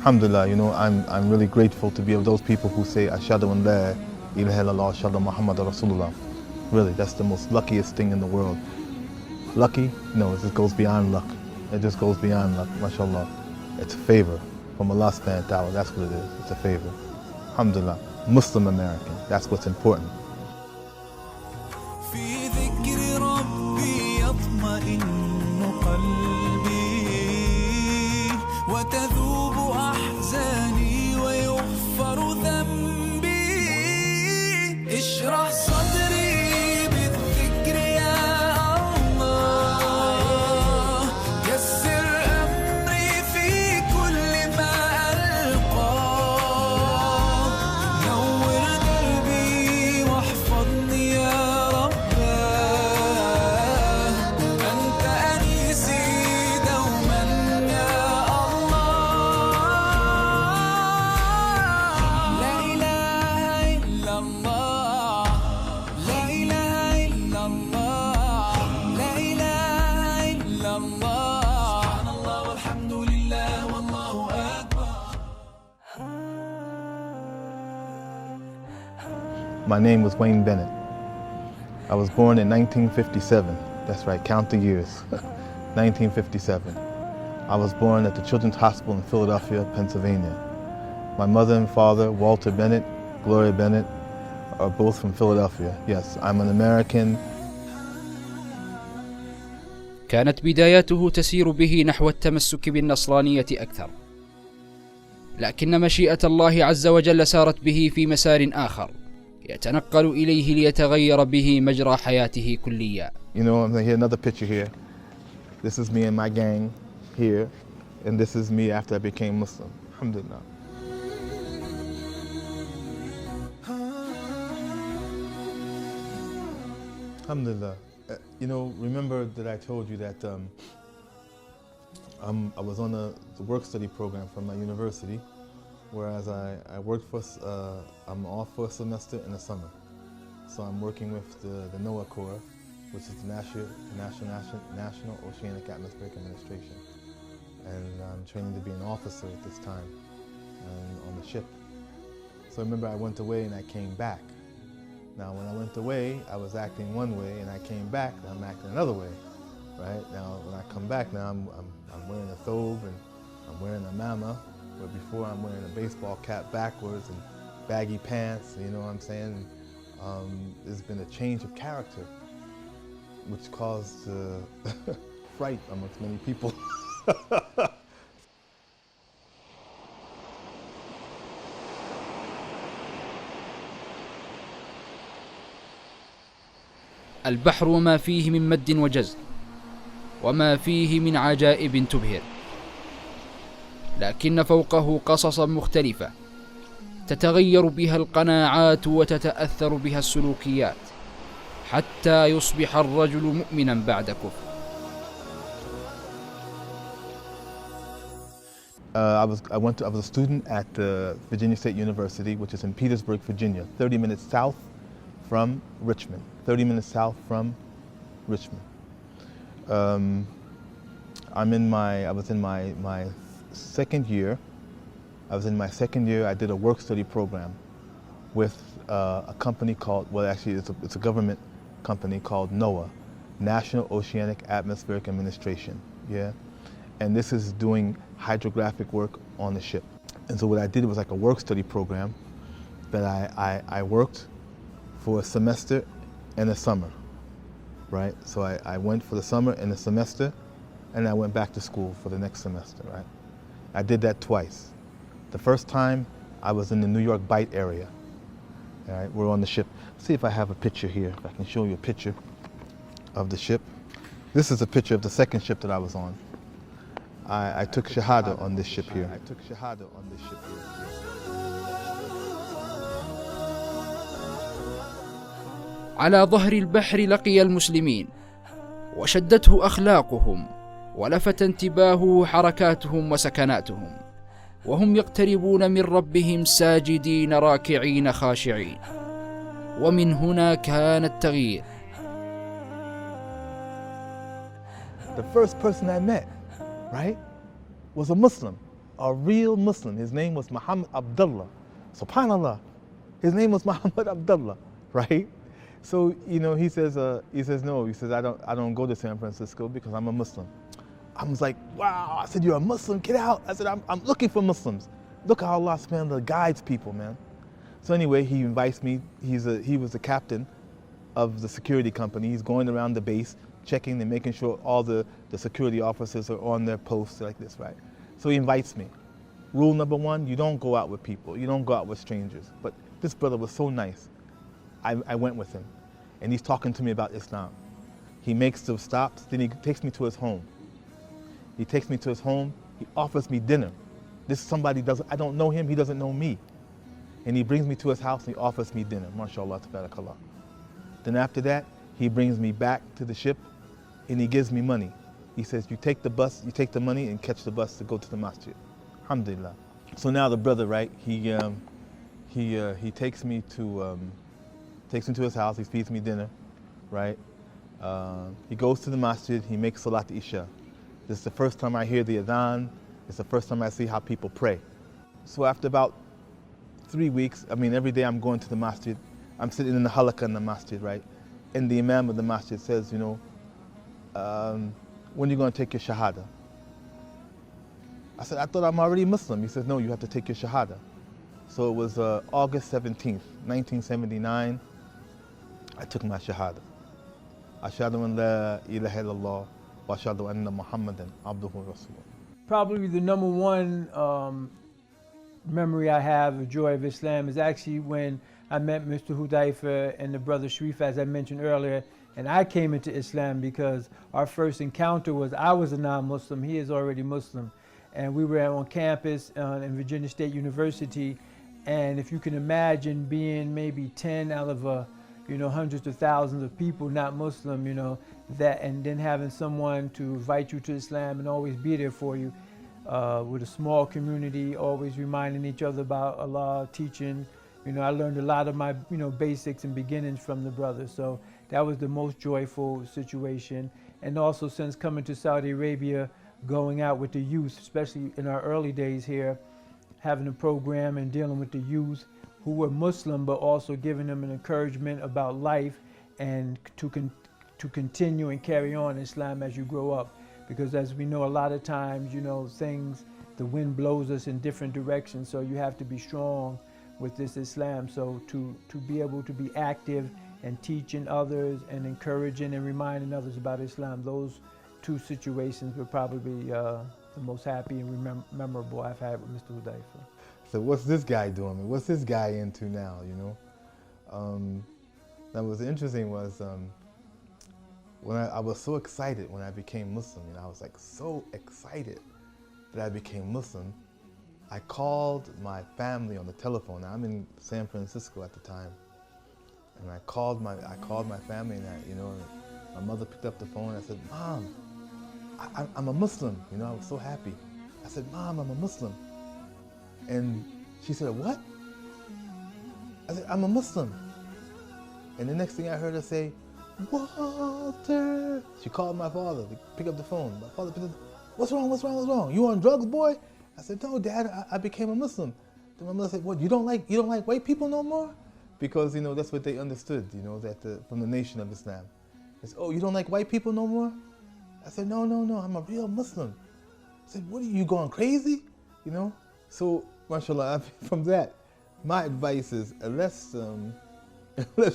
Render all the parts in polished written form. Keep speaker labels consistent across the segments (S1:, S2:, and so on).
S1: Alhamdulillah, you know, I'm really grateful to be of those people who say, Ashhadu an la ilaha illallah, Ashhadu Muhammad Rasulullah. Really, that's the most luckiest thing in the world. Lucky? No, it just goes beyond luck. It just goes beyond luck, mashallah. It's a favor from Allah subhanahu wa ta'ala, that's what it is, it's a favor. Alhamdulillah, Muslim American, that's what's important.
S2: في ذكر ربي يطمئن قلبي وتذوب أحزاني ويغفر ذنبي اشرح صدري بالذكر يا الله يسر أمري في كل ما ألقاه نور قلبي واحفظني يا
S1: My name was Wayne Bennett. I was born in 1957. That's right, count the years. 1957. I was born at the Children's Hospital in Philadelphia, Pennsylvania. My mother and father, Walter Bennett, Gloria Bennett, are both from Philadelphia. Yes, I'm an American.
S3: كانت بداياته تسير به نحو التمسك بالنصرانية أكثر، لكن مشيئة الله عز وجل سارت به في مسار آخر يتنقل إليه ليتغير به مجرى حياته كليا.
S1: You know, here's another picture here. This is me and my gang here, and this is me after I became Muslim. Alhamdulillah. Alhamdulillah. You know, remember that I told you that I was on the work-study program from my university, whereas I worked for, I'm off for a semester in the summer. So I'm working with the NOAA Corps, which is the National Oceanic Atmospheric Administration. And I'm training to be an officer at this time on the ship. So remember I went away and I came back. Now when I went away, I was acting one way, and I came back and I'm acting another way, right? Now when I come back now, I'm wearing a thobe and I'm wearing a mama, where before I'm wearing a baseball cap backwards and baggy pants, you know what I'm saying? There's been a change of character, which caused fright amongst many people.
S3: البحر وما فيه من مد وجزر، وما فيه من عجائب تبهر، لكن فوقه قصصا مختلفة تتغير بها القناعات وتتأثر بها السلوكيات، حتى يصبح الرجل مؤمنا بعد كفر.
S1: I was a student at Virginia State University, which is in Petersburg, Virginia, 30 minutes south from Richmond. 30 minutes south from Richmond. I was in my second year. I did a work-study program with a company called, well actually it's a government company called NOAA, National Oceanic Atmospheric Administration, yeah? And this is doing hydrographic work on the ship. And so what I did was like a work-study program that I worked for a semester and a summer, right? So I went for the summer and the semester, and I went back to school for the next semester, right? I did that twice. The first time, I was in the New York Bight area, all right? We're on the ship. Let's see if I have a picture here, if I can show you a picture of the ship. This is a picture of the second ship that I was on. I took Shahada on this ship here.
S3: على ظهر البحر لقي المسلمين، وشدته أخلاقهم، ولفت انتباهه حركاتهم وسكناتهم، وهم يقتربون من ربهم ساجدين راكعين خاشعين. ومن هنا كان التغيير.
S1: The first person I met, right, was a Muslim. a real Muslim. His name was Muhammad Abdullah. SubhanAllah. His name was Muhammad Abdullah, right? So, he says, no, he says, I don't go to San Francisco because I'm a Muslim. I was like, wow. I said, you're a Muslim? Get out. I said, I'm looking for Muslims. Look how Allah subhanahu wa ta'ala guides people, man. So anyway, he invites me. He was the captain of the security company. He's going around the base, checking and making sure all the security officers are on their posts like this, right? So he invites me. Rule number one, you don't go out with people. You don't go out with strangers. But this brother was so nice. I went with him, and he's talking to me about Islam. He makes the stops, then he takes me to his home. He takes me to his home, he offers me dinner. This is somebody I don't know him, he doesn't know me. And he brings me to his house and he offers me dinner, mashallah, tabarakallah. Then after that, he brings me back to the ship and he gives me money. He says, you take the bus, you take the money and catch the bus to go to the masjid. Alhamdulillah. So now the brother, right, he takes me to his house, he feeds me dinner, right? He goes to the masjid, he makes salat isha. This is the first time I hear the adhan. It's the first time I see how people pray. So after about 3 weeks, every day I'm going to the masjid. I'm sitting in the halaqah in the masjid, right? And the imam of the masjid says, when are you going to take your shahada? I said, I thought I'm already Muslim. He says, no, you have to take your shahada. So it was August 17th, 1979. I took my shahada. Ashhadu an la ilaha illallah wa ashhadu anna Muhammadan abduhu wa rasuluh.
S4: Probably the number one memory I have of Joy of Islam is actually when I met Mr. Hudhaifah and the brother Sharif, as I mentioned earlier, and I came into Islam because our first encounter was I was a non-Muslim, he is already Muslim, and we were on campus in Virginia State University, and if you can imagine being maybe 10 out of hundreds of thousands of people not Muslim, that, and then having someone to invite you to Islam and always be there for you, with a small community, always reminding each other about Allah, teaching. I learned a lot of my basics and beginnings from the brothers, so that was the most joyful situation. And also, since coming to Saudi Arabia, going out with the youth, especially in our early days here, having a program and dealing with the youth who were Muslim, but also giving them an encouragement about life and to continue and carry on Islam as you grow up. Because as we know, a lot of times, the wind blows us in different directions, so you have to be strong with this Islam. So to be able to be active and teaching others and encouraging and reminding others about Islam, those two situations were probably the most happy and memorable I've had with Mr. Hudhaifah.
S1: So what's this guy doing? What's this guy into now, That was interesting was when I was so excited when I became Muslim, I was like so excited that I became Muslim. I called my family on the telephone. Now, I'm in San Francisco at the time, and I called my family, and my mother picked up the phone. And I said, "Mom, I'm a Muslim." I was so happy. I said, "Mom, I'm a Muslim," and she said, "What?" I said, "I'm a Muslim." And the next thing I heard her say, "Walter." She called my father to pick up the phone. My father picked up, "What's wrong? What's wrong? What's wrong? You on drugs, boy?" I said, "No, Dad, I became a Muslim." Then my mother said, "What? You don't like white people no more?" Because that's what they understood, that from the Nation of Islam. It's, "Oh, you don't like white people no more?" I said, "No, I'm a real Muslim." I said, "What are you going crazy?" So, mashallah, from that, my advice is unless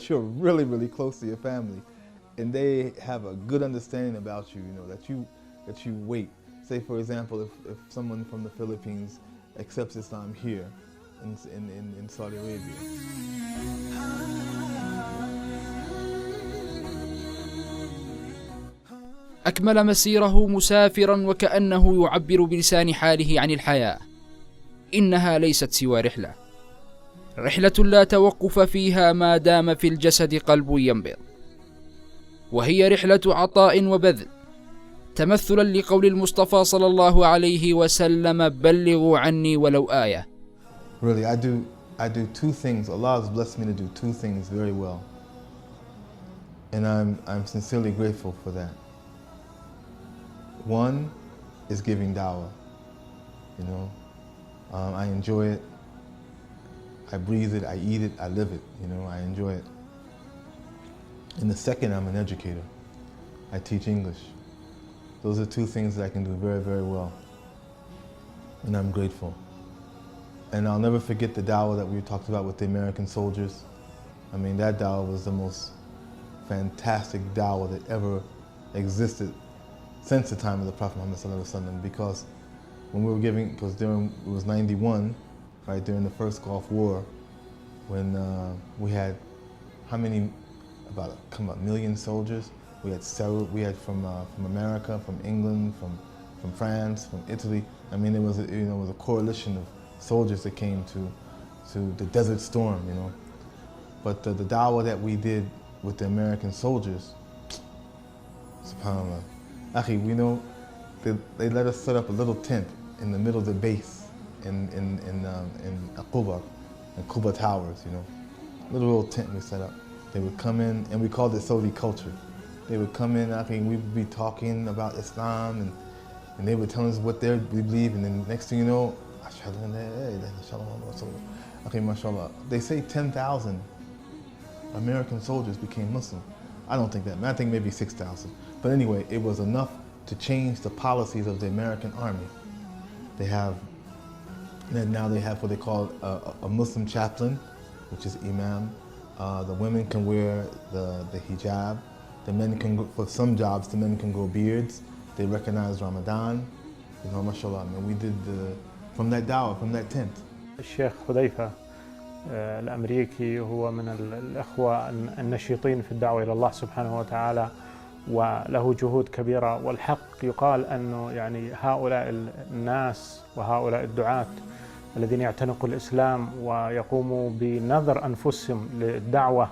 S1: you're really, really close to your family and they have a good understanding about you, that you wait. Say, for example, if someone from the Philippines accepts Islam here in Saudi Arabia.
S3: أكمل مسيره مسافرا وكأنه يعبر بلسان حاله عن الحياة. إنها ليست سوى رحلة لا توقف فيها ما دام في الجسد قلب ينبض، وهي رحلة عطاء وبذل، تمثلا لقول المصطفى صلى الله عليه وسلم: بلغوا عني ولو آية.
S1: Really, I do two things. Allah has blessed me to do two things very well, and I'm sincerely grateful for that. One is giving dawah, I enjoy it. I breathe it, I eat it, I live it, you know, I enjoy it. And the second, I'm an educator. I teach English. Those are two things that I can do very, very well. And I'm grateful. And I'll never forget the dawah that we talked about with the American soldiers. I mean, that dawah was the most fantastic dawah that ever existed since the time of the Prophet Muhammad ﷺ, because when we were giving, because during, it was 91, right, during the first Gulf War, when we had, how many, about a million soldiers. We had several, we had from America, from England, from France, from Italy. I mean, it was it was a coalition of soldiers that came to the Desert Storm, you know. But the dawah that we did with the American soldiers, subhanAllah, Akhi, we know they let us set up a little tent in the middle of the base in Quba, in Quba Towers, you know. Little tent we set up. They would come in, and we called it Saudi culture. They would come in, I think we would be talking about Islam, and they would tell us what they believe, and then next thing you know, okay, mashallah. They say 10,000 American soldiers became Muslim. I don't think that, I think maybe 6,000. But anyway, it was enough to change the policies of the American army. Now they have what they call a Muslim chaplain, which is imam. The women can wear the hijab. The men can go, for some jobs, the men can grow beards. They recognize Ramadan. You know, mashallah, and we did from that dawah, from that tent.
S5: الشيخ حذيفة الأمريكي هو من الأخوة النشيطين في الدعوة إلى الله سبحانه وتعالى، وله جهود كبيرة. والحق يقال أنه يعني هؤلاء الناس وهؤلاء الدعاة الذين يعتنقوا الإسلام ويقوموا بنذر أنفسهم للدعوة،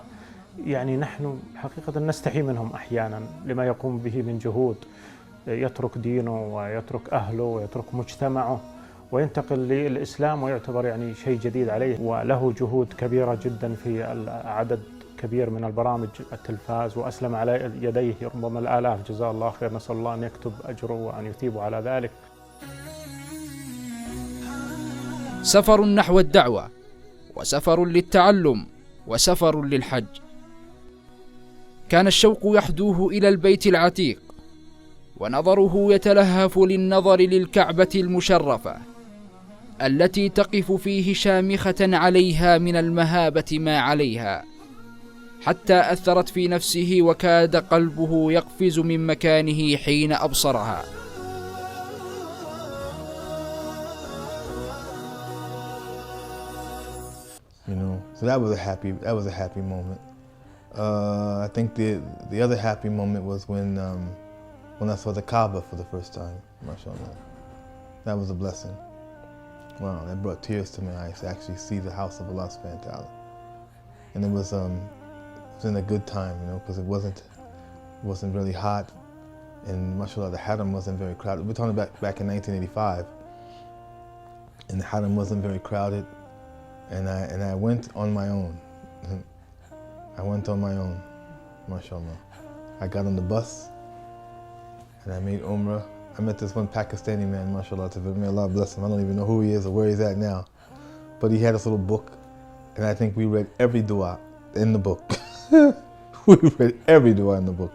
S5: يعني نحن حقيقة نستحي منهم أحيانا لما يقوم به من جهود. يترك دينه ويترك أهله ويترك مجتمعه وينتقل للإسلام، ويعتبر يعني شيء جديد عليه، وله جهود كبيرة جدا في عدد كبير من البرامج التلفاز، وأسلم على يديه ربما الآلاف، جزاه الله خير. نسأل الله أن يكتب أجره وأن يثيبه على ذلك.
S3: سفر نحو الدعوة، وسفر للتعلم، وسفر للحج. كان الشوق يحدوه إلى البيت العتيق، ونظره يتلهف للنظر للكعبة المشرفة التي تقف فيه شامخة عليها من المهابة ما عليها، حتى أثرت في نفسه وكاد قلبه يقفز من مكانه حين أبصرها.
S1: You know, so that was a happy moment. I think the other happy moment was when I saw the Kaaba for the first time, mashallah. That was a blessing. Wow, that brought tears to my eyes to actually see the house of Allah subhanahu wa ta'ala. And it was in a good time, you know, because it wasn't really hot, and mashallah, the haram wasn't very crowded. We're talking back in 1985, and the haram wasn't very crowded, and I went on my own. I went on my own, mashallah. I got on the bus, and I made Umrah. I met this one Pakistani man, mashallah, may Allah bless him. I don't even know who he is or where he's at now. But he had this little book, and I think we read every dua in the book. We read every dua in the book.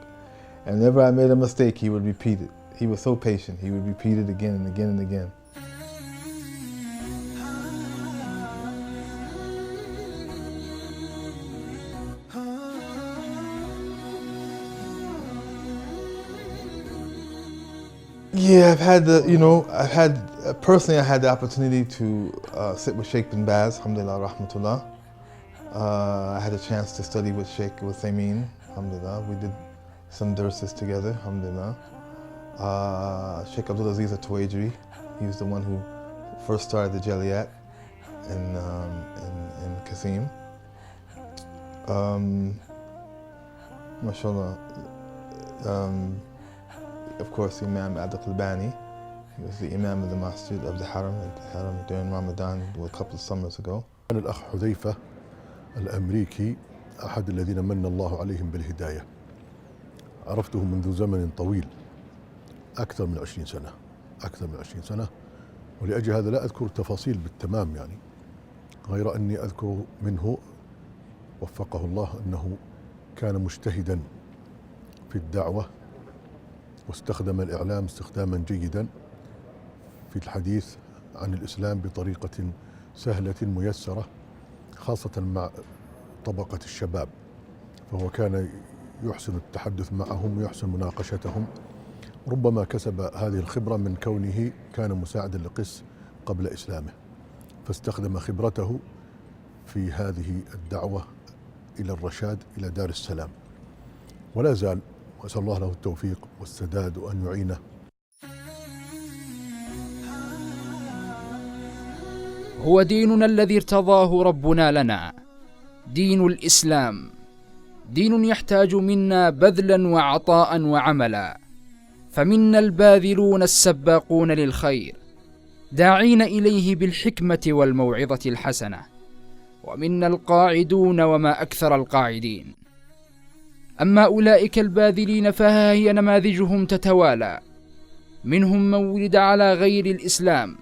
S1: And whenever I made a mistake, he would repeat it. He was so patient. He would repeat it again and again and again. Yeah, personally I had the opportunity to sit with Sheikh bin Baz, alhamdulillah, rahmatullah. I had a chance to study with Sheikh Uthaymeen, alhamdulillah. We did some durses together, alhamdulillah. Sheikh Abdulaziz Al-Tuwaijri, he was the one who first started the Jaliyat in Qasim. Mashallah. Of course, Imam Al-Qalbani, he was the Imam of the Masjid of the Haram during Ramadan a couple of summers ago.
S6: الأخ حذيفة الأمريكي أحد الذين من الله عليهم بالهداية. عرفته منذ زمن طويل، أكثر من 20 سنة. ولأجل هذا لا أذكر التفاصيل بالتمام يعني، غير أني أذكر منه وفقه الله أنه كان مجتهدا في الدعوة، واستخدم الإعلام استخداما جيدا في الحديث عن الإسلام بطريقة سهلة ميسرة، خاصة مع طبقة الشباب، فهو كان يحسن التحدث معهم ويحسن مناقشتهم. ربما كسب هذه الخبرة من كونه كان مساعدا لقس قبل إسلامه، فاستخدم خبرته في هذه الدعوة إلى الرشاد إلى دار السلام، ولا زال، وأسأل الله له التوفيق والسداد وأن يعينه.
S3: هو ديننا الذي ارتضاه ربنا لنا، دين الإسلام، دين يحتاج منا بذلا وعطاء وعملا، فمنا الباذلون السباقون للخير داعين إليه بالحكمة والموعظة الحسنة، ومنا القاعدون وما أكثر القاعدين. أما أولئك الباذلين فها هي نماذجهم تتوالى، منهم من ولد على غير الإسلام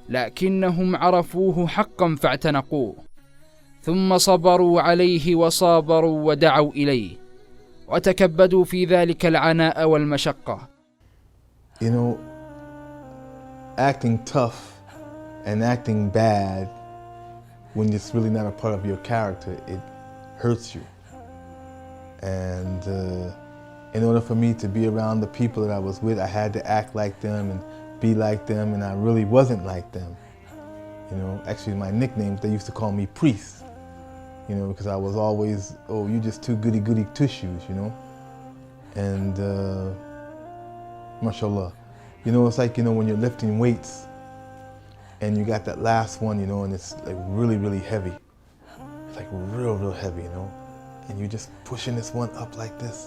S3: لكنهم عرفوه حقا فاعتنقوه، ثم صبروا عليه وصابروا ودعوا إليه وتكبدوا في ذلك العناء والمشقة.
S1: You know, acting tough and acting bad when it's really not a part of your character, it hurts you. And in order for me to be around the people that I was with, I had to act like them and be like them, and I really wasn't like them. You know, actually my nicknames, they used to call me Priest, you know, because I was always, oh, you just too goody two-shoes, you know. And mashallah, you know, it's like, you know, when you're lifting weights and you got that last one, you know, and it's like really heavy. It's like real heavy, you know. And you're just pushing this one up like this.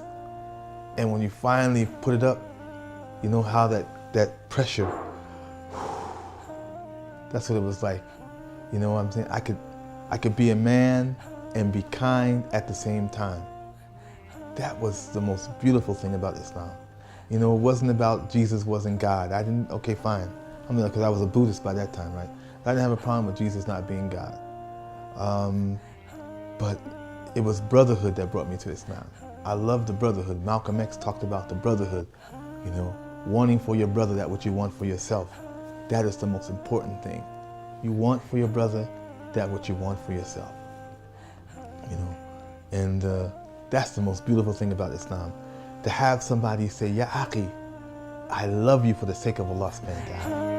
S1: And when you finally put it up, you know how that pressure, that's what it was like. You know what I'm saying? I could be a man and be kind at the same time. That was the most beautiful thing about Islam. You know, it wasn't about Jesus wasn't God. I didn't, okay, fine. I mean, because I was a Buddhist by that time, right? I didn't have a problem with Jesus not being God. But it was brotherhood that brought me to Islam. I love the brotherhood. Malcolm X talked about the brotherhood, you know, wanting for your brother that what you want for yourself. That is the most important thing. You want for your brother that what you want for yourself, you know. And that's the most beautiful thing about Islam. To have somebody say, Ya Akhi, I love you for the sake of Allah subhanahu wa ta'ala.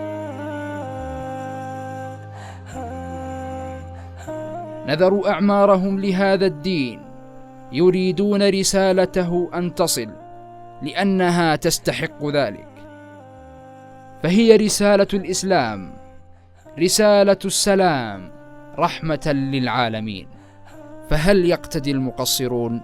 S3: نذروا أعمارهم لهذا الدين يريدون رسالته أن تصل لأنها تستحق ذلك، فهي رسالة الإسلام، رسالة السلام، رحمة للعالمين. فهل يقتدي المقصرون؟